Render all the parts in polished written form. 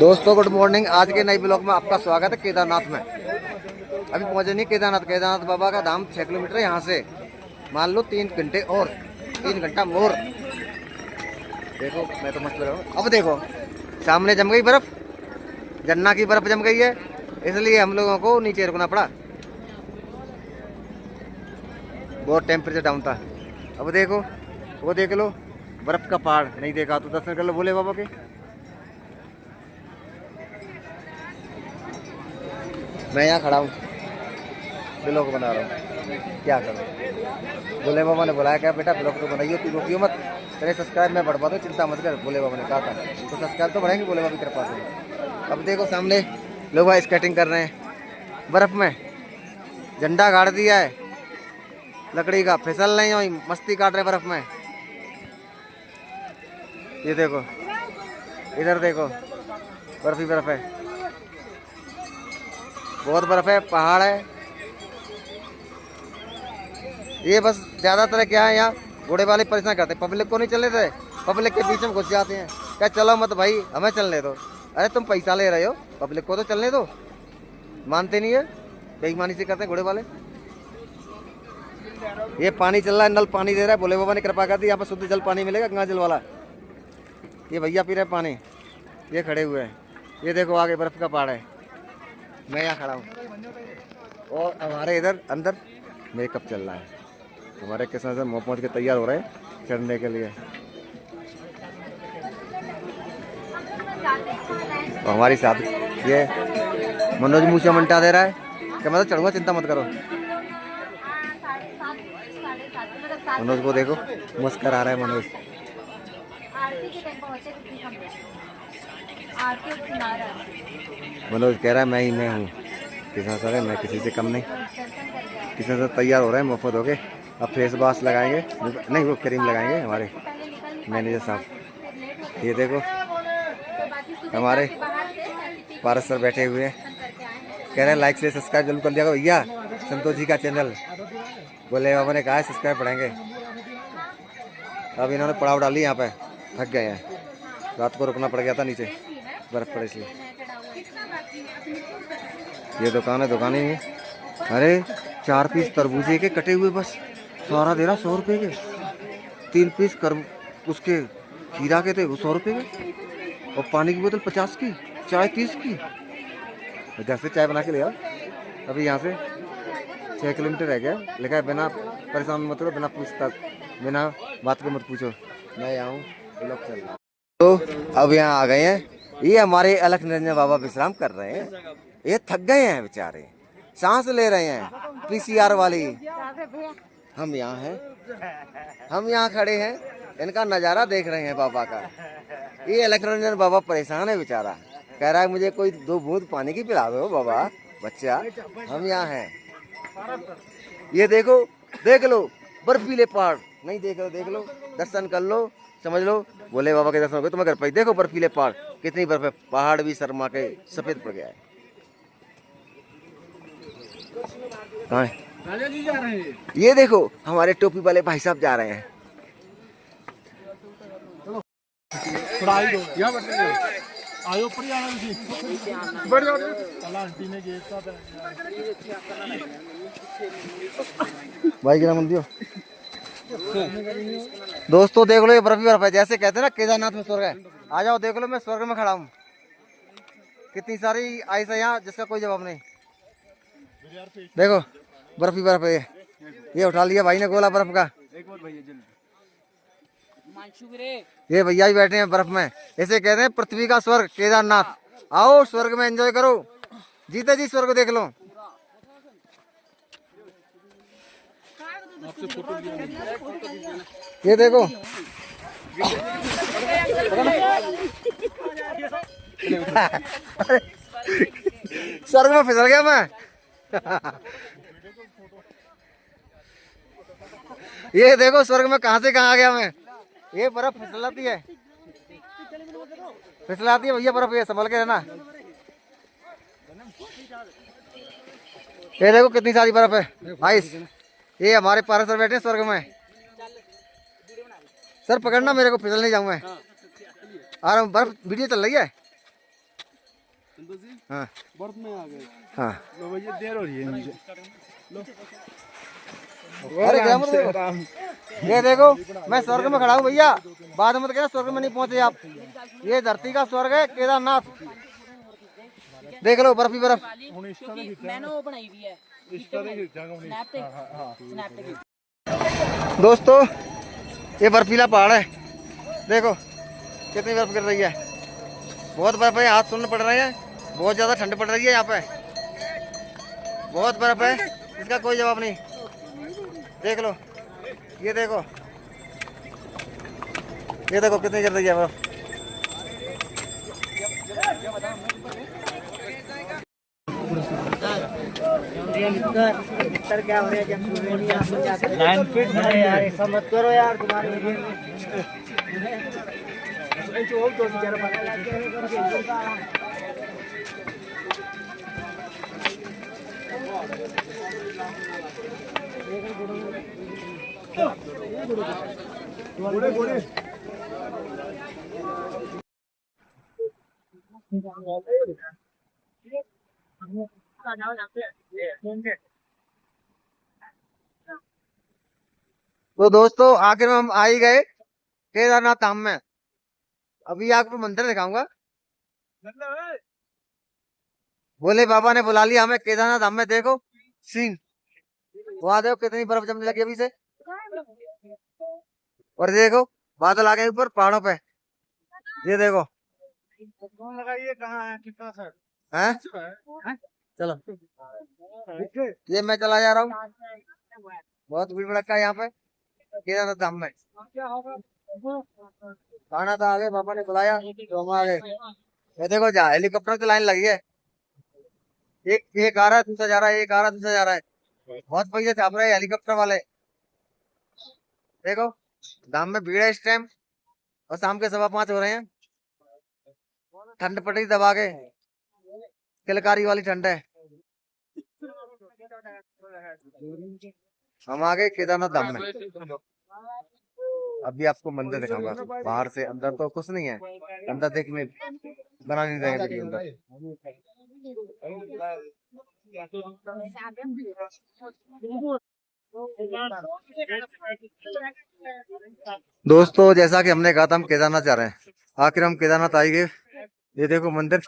दोस्तों good morning. आज के नई ब्लॉग में आपका स्वागत है। केदारनाथ में अभी पहुंचे नहीं। केदारनाथ बाबा का धाम 6 किलोमीटर यहाँ से। मान लो 3 घंटे और 3 घंटा मोर। देखो मैं तो मस्त लग रहा हूँ। अब देखो सामने जम गई बर्फ, जन्ना की बर्फ जम गई है, इसलिए हम लोगों को नीचे रुकना पड़ा। बहुत टेम्परेचर डाउन था। अब देखो वो देख लो बर्फ का पहाड़। नहीं देखा तो दर्शन कर लो भोले बाबा के। मैं यहाँ खड़ा हूँ, ब्लॉग बना रहा हूँ, क्या करूँ। भोले बाबा ने बुलाया क्या बेटा ब्लॉग तो बनाइए, तू रोकियो मत, तेरे सब्सक्राइब मैं बढ़वा दूँ, चिंता मत कर। भोले बाबा ने कहा था तो सब्सक्राइब तो बढ़ेंगे भोले बाबा की कृपा से। अब देखो सामने लोग भाई स्केटिंग कर रहे हैं बर्फ़ में। झंडा गाड़ दिया है लकड़ी का, फिसल नहीं हुई, मस्ती काट रहे बर्फ़ में। ये देखो इधर देखो बर्फ़ ही बर्फ़ है, बहुत बर्फ है, पहाड़ है। ये बस ज़्यादातर क्या है यहाँ घोड़े वाले परेशान करते हैं, पब्लिक को नहीं चलने देते, पब्लिक के बीच में घुस जाते हैं। क्या चलो मत भाई हमें चलने दो। अरे तुम पैसा ले रहे हो, पब्लिक को तो चलने दो। मानते नहीं है, बेईमानी से करते हैं घोड़े वाले। ये पानी चल रहा है, नल पानी दे रहा है, भोले बाबा ने कृपा कर दी, यहाँ पर शुद्ध जल पानी मिलेगा, गंगा जल वाला। ये भैया पी रहे पानी, ये खड़े हुए हैं। ये देखो आगे बर्फ़ का पहाड़ है, मैं यहाँ खड़ा हूँ। और हमारे इधर अंदर मेकअप चल रहा है। हमारे किसान सर मुँह पहुँच के तैयार हो रहे हैं चढ़ने के लिए। और हमारी साथ ये मनोज मूछा मंटा दे रहा है कि मैं तो चढ़ूँगा, चिंता मत करो। मनोज को देखो मुस्कुरा आ रहा है मनोज। मनोज कह रहा है मैं हूँ किसान सर है, मैं किसी से कम नहीं। किसान सर तैयार हो रहे हैं मुफ्त हो गए। अब फेस वॉश लगाएंगे, नहीं वो क्रीम लगाएंगे हमारे मैनेजर साहब। ये देखो हमारे पारस सर बैठे हुए हैं, कह रहे हैं लाइक से सब्सक्राइब जरूर कर दिया भैया संतोष जी का चैनल। बोले बाबा ने कहा है सब्सक्राइब बढ़ाएंगे। अब इन्होंने पड़ाव डाली यहाँ पे, थक गए हैं, रात को रुकना पड़ गया था नीचे बर्फ पड़े इसलिए। ये दुकान है, दुकान ही नहीं। अरे 4 पीस तरबूजे के कटे हुए बस सारा दे रहा 100 रुपये के। 3 पीस उसके खीरा के थे वो 100 रुपये के। और पानी की बोतल 50 की, चाय 30 की। घर से चाय बना के ले आओ। अभी यहाँ से 6 किलोमीटर रह गया। लिखा है बिना परेशान मत करो, बिना पूछताछ, बिना बात को मत पूछो। मैं यहाँ हूँ तो अब यहाँ आ गए हैं। ये हमारे अलख निरंजन बाबा विश्राम कर रहे हैं। ये थक गए हैं बेचारे, सांस ले रहे हैं पीसीआर वाली। हम यहाँ हैं, हम यहाँ खड़े हैं, इनका नज़ारा देख रहे हैं बाबा का। ये अलख निरंजन बाबा परेशान है बेचारा, कह रहा है मुझे कोई 2 बूंद पानी की पिला दो बाबा बच्चा। हम यहाँ हैं। ये देखो देख लो बर्फीले पहाड़, नहीं देख लो दर्शन कर लो, समझ लो भोले बाबा के दर्शन हो गए। तुम्हें घर पर देखो बर्फीले पहाड़, कितनी बर्फ है, पहाड़ भी शर्मा के सफेद पड़ गया है। कहाँ है? राजा जी जा रहे हैं। ये देखो हमारे टोपी वाले भाई साहब जा रहे हैं। भाई गिरा मन दियो। दोस्तों देख लो ये बर्फ ही बर्फ है, जैसे कहते हैं ना केदारनाथ में स्वर्ग है। आ जाओ देख लो, मैं स्वर्ग में खड़ा हूँ। कितनी सारी आइस है यहाँ जिसका कोई जवाब नहीं। देखो बर्फ ही बर्फ है। ये उठा लिया भाई ने गोला बर्फ का। ये भैया भी बैठे हैं बर्फ में, इसे कहते हैं पृथ्वी का स्वर्ग केदारनाथ। आओ स्वर्ग में एंजॉय करो, जीते जी स्वर्ग देख लो। ये देखो स्वर्ग में फिसल गया मैं। ये देखो स्वर्ग में कहां से कहां आ गया मैं। ये बर्फ फिसलाती है, फिसलाती है भैया बर्फ, ये संभल के रहना। ये देखो कितनी सारी बर्फ है आइस। ये हमारे पारस सर बैठे हैं स्वर्ग में। सर पकड़ना मेरे को, फिसल नहीं जाऊं मैं। आ रहा हूँ, बर्फ वीडियो चल रही है। हाँ बर्फ में आ गए। हाँ। लो भैया देर हो रही है मुझे। लो अरे क्या मत देखो, ये देखो मैं स्वर्ग में खड़ा हूँ भैया, बाद में कहना स्वर्ग में नहीं पहुंचे आप। ये धरती का स्वर्ग है केदारनाथ, देख लो बर्फ ही बर्फ। मैंने वो बनाई हुई है स्नैप पे। दोस्तों ये बर्फीला पहाड़ है, देखो कितनी बर्फ गिर रही है, बहुत बर्फ है, हाथ सुनने पड़ रहे हैं, बहुत ज़्यादा ठंड पड़ रही है यहाँ पे, बहुत बर्फ है, इसका कोई जवाब नहीं। देख लो ये देखो, ये देखो कितनी गिर रही है बर्फ। क्या हो रहा है जब 9 फीट यार, ऐसा मत करो यार, तुम्हारे तो दोस्तों आखिर में हम आ ही गए केदारनाथ धाम में। अभी आपको मंदिर दिखाऊंगा, भोले बाबा ने बुला लिया हमें केदारनाथ धाम में। देखो सीन, वहां देखो कितनी बर्फ जमने लगी अभी से, और देखो बादल आ गए ऊपर पहाड़ों पे, ये देखो। लगाइए कहाँ है, कितना सर हैं? चलो ये मैं चला जा रहा हूँ, बहुत भीड़ भड़का है यहाँ पे केदारनाथ धाम में। खाना तो आ गए, पापा ने बुलाया तो हम आ गए। ये देखो जा हेलीकॉप्टर की लाइन लगी है, एक आ रहा है दूसरा जा रहा है, एक आ रहा है दूसरा जा रहा है, बहुत पैसे छाप रहे हैं हेलीकॉप्टर वाले। देखो धाम में भीड़ है इस टाइम, और शाम के 5:15 हो रहे हैं, ठंड पड़ रही दबा के, किलकारी वाली ठंड है। हम आ गए केदारनाथ धाम में। अभी आपको मंदिर दिखाऊंगा बाहर से, अंदर तो कुछ नहीं है, अंदर देखने बना नहीं देंगे वीडियो अंदर। दोस्तों जैसा कि हमने कहा था हम केदारनाथ जा रहे हैं, आखिर हम केदारनाथ आ गए। ये देखो मंदिर,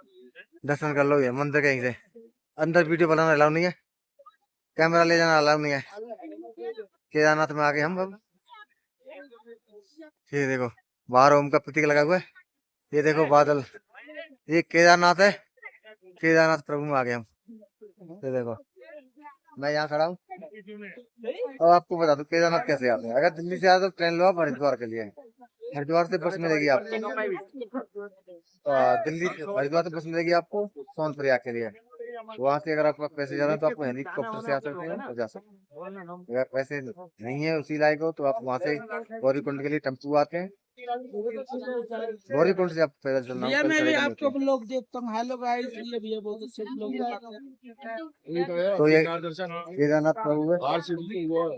दर्शन कर लो, ये मंदिर कहीं से अंदर वीडियो बनाना अलाउ नहीं है, कैमरा ले जाना अलाउ नहीं है। केदारनाथ में आ गए हम अब। ये देखो बाहर ओम का प्रतीक लगा हुआ है, ये देखो बादल, ये केदारनाथ है, केदारनाथ प्रभु में आ गए हम। ये देखो मैं यहाँ खड़ा हूँ। अब आपको बता दूं केदारनाथ कैसे आते हैं। अगर दिल्ली से आते तो ट्रेन लो आप हरिद्वार के लिए, हरिद्वार से बस मिलेगी आपको, दिल्ली हरिद्वार से बस मिलेगी आपको सोनप्रयाग के लिए। वहां से अगर आपका पैसे ज्यादा है तो आपको हेलीकॉप्टर से आ सकते हैं और जा सकते हैं। अगर पैसे नहीं है उसी लायक हो तो आप वहां से गौरीकुंड के लिए टेम्पू आते हैं, गौरीकुंड से आप पैदल चलना भैया मैं भी आपको लोग देखता हूँ। हेलो गाइस, ये भैया बहुत अच्छे लोग तो ये केदारनाथ प्रभु है,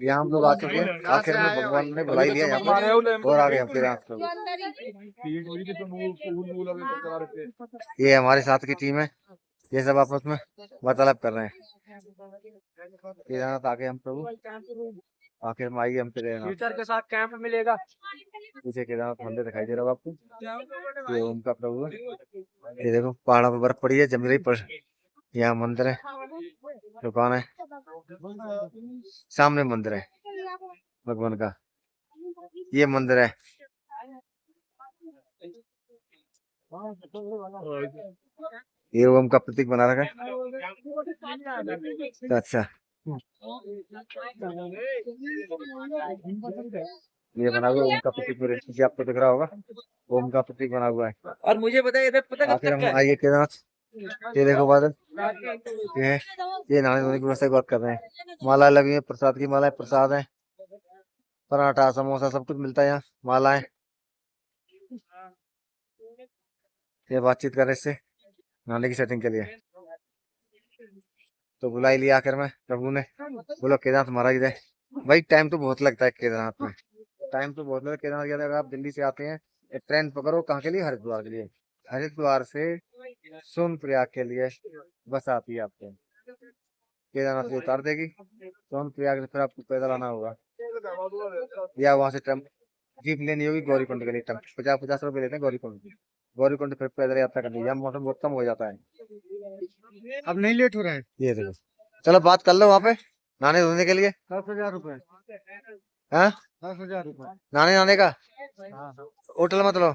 यहाँ हम लोग आ चुके हैं, आखिर में भगवान ने बुला ही लिया यहाँ पर और आ गए हम केदारनाथ प्रभु। ये हमारे साथ की टीम है, ये सब आपस में वार्तालाप कर रहे हैं। केदारनाथ आ गए हम प्रभु, आखिर में आइए हम फ्यूचर के साथ कैंप मिलेगा। पीछे केदारनाथ मंदिर दिखाई दे रहा होगा आपको, ये ओम का प्रभु है। ये देखो पहाड़ों पर बर्फ पड़ी है, जम रही पर यहाँ मंदिर है, दुकान है, सामने मंदिर है भगवान का, ये मंदिर है। ये ओम का प्रतीक बना रखा है। अच्छा ये बना हुआ ओम का प्रतीक, मेरे आपको दिख रहा होगा, ओम का प्रतीक बना हुआ है। और मुझे बताइए इधर पता आखिर हम आइए केदारनाथ, ये देखो बादल, ये नहाने धोने की व्यवस्था की बात कर रहे हैं। माला लगी है, प्रसाद की माला है, प्रसाद है, पराठा समोसा सब कुछ मिलता है यहाँ, मालाएं। ये बातचीत कर रहे इससे नहाने की सेटिंग के लिए, तो बुला ही लिया आखिर में प्रभु ने, बोलो केदारनाथ महाराज है। भाई टाइम तो बहुत लगता है केदारनाथ में, टाइम तो बहुत लगता है केदारनाथ। अगर आप दिल्ली से आते हैं ट्रेन पकड़ो कहाँ के लिए, हरिद्वार के लिए, हरिद्वार से सोनप्रयाग के लिए बस आती है आपको, केदारनाथ से उतार देगी, सोनप्रयाग से फिर आपको पैदल आना होगा, या वहां से जीप लेनी होगी गौरीकुंड के लिए। 50-50 रुपए लेते हैं गौरीकुंड, गौरीकुंड फिर पैदल यात्रा करनी है। मौसम बहुत कम हो जाता है, अब नहीं लेट हो रहा है। ये देखो। चलो बात कर लो वहां पे नहाने धोने के लिए। 10,000 रुपए। हाँ 10,000 रुपए। नहाने का हाँ हाँ। होटल मत लो,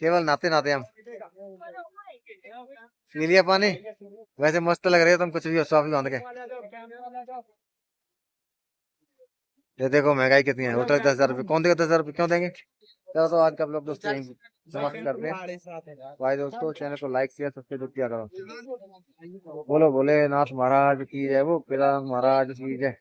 केवल नहाते नहाते हम पी लिया पानी। वैसे मस्त लग रही है तुम, कुछ भी हो सॉफ्ट बांध के। ये देखो महंगाई कितनी है, होटल 10,000 रुपये कौन देगा, 10,000 रुपये क्यों देंगे। चलो तो आज का ब्लॉग दोस्तों यहीं समाप्त करते हैं। भाई दोस्तों चैनल को लाइक शेयर सब्सक्राइब किया करो। बोलो भोलेनाथ महाराज की जय, वो केदारनाथ महाराज की जय।